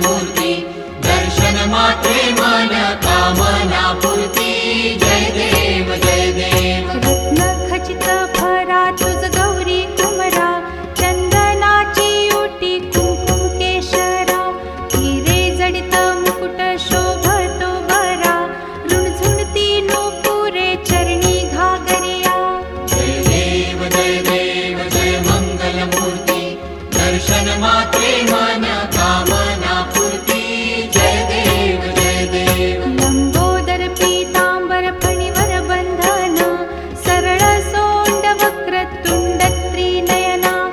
मूर्ती दर्शन मात्रे मन कामना पूर्ती जय देव जय देव रत्न खचित भरा तुझ गौरी कुमरा चंदनाची ओटी कुंकुम केशरा हिरे जडित मुकुट शोभतो बरा रुणझुणती नूपुरे चरणी घागरिया जय देव जय देव जय मंगल मूर्ती दर्शन मात्रे मन